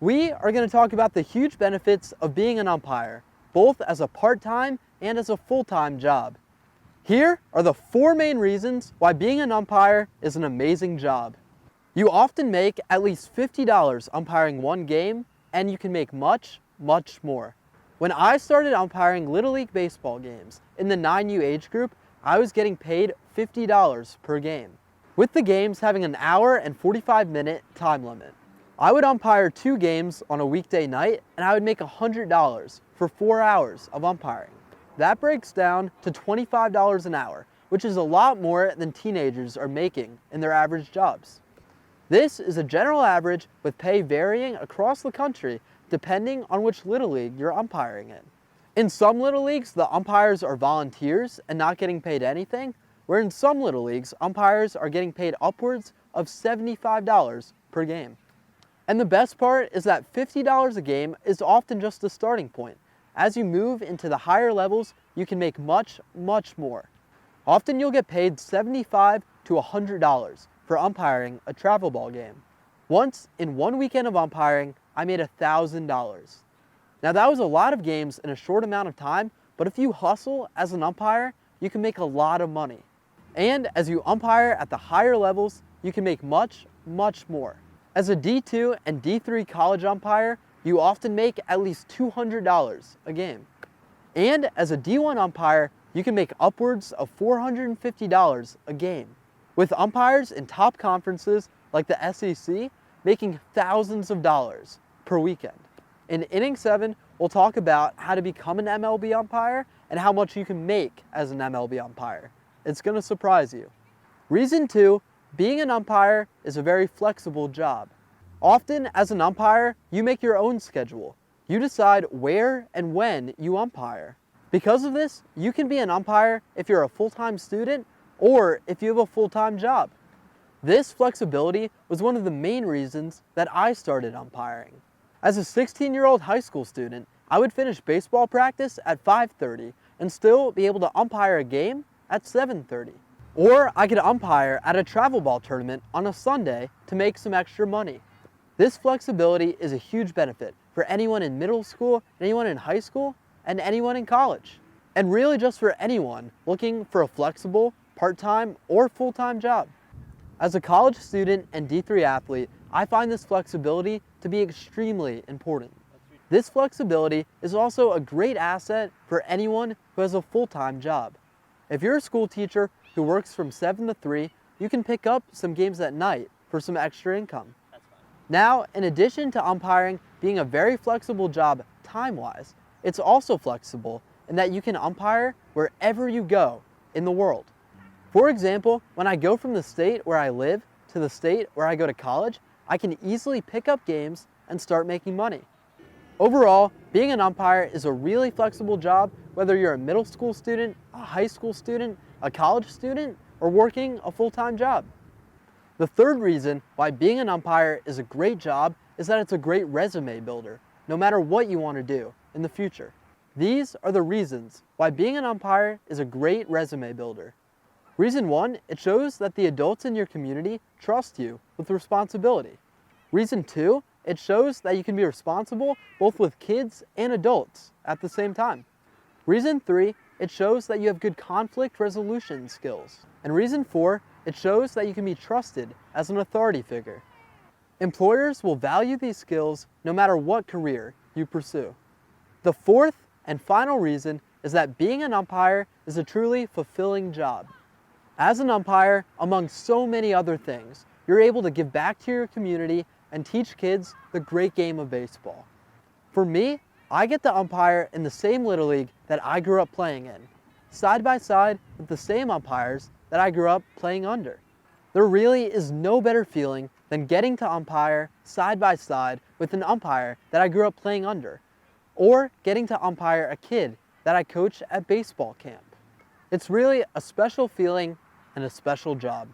We are going to talk about the huge benefits of being an umpire, both as a part-time and as a full-time job. Here are the 4 main reasons why being an umpire is an amazing job. You often make at least $50 umpiring one game, and you can make much, much more. When I started umpiring Little League baseball games in the 9U age group, I was getting paid $50 per game, with the games having an hour and 45-minute time limit. I would umpire 2 games on a weekday night, and I would make $100 for 4 hours of umpiring. That breaks down to $25 an hour, which is a lot more than teenagers are making in their average jobs. This is a general average, with pay varying across the country depending on which Little League you're umpiring in. In some Little Leagues, the umpires are volunteers and not getting paid anything, where in some Little Leagues, umpires are getting paid upwards of $75 per game. And the best part is that $50 a game is often just the starting point. As you move into the higher levels, you can make much, much more. Often you'll get paid $75 to $100 for umpiring a travel ball game. Once, in one weekend of umpiring, I made $1,000. Now that was a lot of games in a short amount of time, but if you hustle as an umpire, you can make a lot of money. And as you umpire at the higher levels, you can make much, much more. As a D2 and D3 college umpire, you often make at least $200 a game. And as a D1 umpire, you can make upwards of $450 a game, with umpires in top conferences like the SEC making thousands of dollars per weekend. In Inning 7, we'll talk about how to become an MLB umpire and how much you can make as an MLB umpire. It's going to surprise you. Reason 2, being an umpire is a very flexible job. Often, as an umpire, you make your own schedule. You decide where and when you umpire. Because of this, you can be an umpire if you're a full-time student or if you have a full-time job. This flexibility was one of the main reasons that I started umpiring. As a 16-year-old high school student, I would finish baseball practice at 5:30 and still be able to umpire a game at 7:30. Or I could umpire at a travel ball tournament on a Sunday to make some extra money. This flexibility is a huge benefit for anyone in middle school, anyone in high school, and anyone in college. And really just for anyone looking for a flexible, part-time, or full-time job. As a college student and D3 athlete, I find this flexibility to be extremely important. This flexibility is also a great asset for anyone who has a full-time job. If you're a school teacher who works from 7 to 3, you can pick up some games at night for some extra income. Now, in addition to umpiring being a very flexible job time-wise, it's also flexible in that you can umpire wherever you go in the world. For example, when I go from the state where I live to the state where I go to college, I can easily pick up games and start making money. Overall, being an umpire is a really flexible job, whether you're a middle school student, a high school student, a college student, or working a full-time job. The third reason why being an umpire is a great job is that it's a great resume builder, no matter what you want to do in the future. These are the reasons why being an umpire is a great resume builder. Reason 1, it shows that the adults in your community trust you with responsibility. Reason 2, it shows that you can be responsible both with kids and adults at the same time. Reason 3, it shows that you have good conflict resolution skills. And reason 4, it shows that you can be trusted as an authority figure. Employers will value these skills no matter what career you pursue. The fourth and final reason is that being an umpire is a truly fulfilling job. As an umpire, among so many other things, you're able to give back to your community and teach kids the great game of baseball. For me, I get to umpire in the same Little League that I grew up playing in, side by side with the same umpires that I grew up playing under. There really is no better feeling than getting to umpire side by side with an umpire that I grew up playing under, or getting to umpire a kid that I coach at baseball camp. It's really a special feeling and a special job.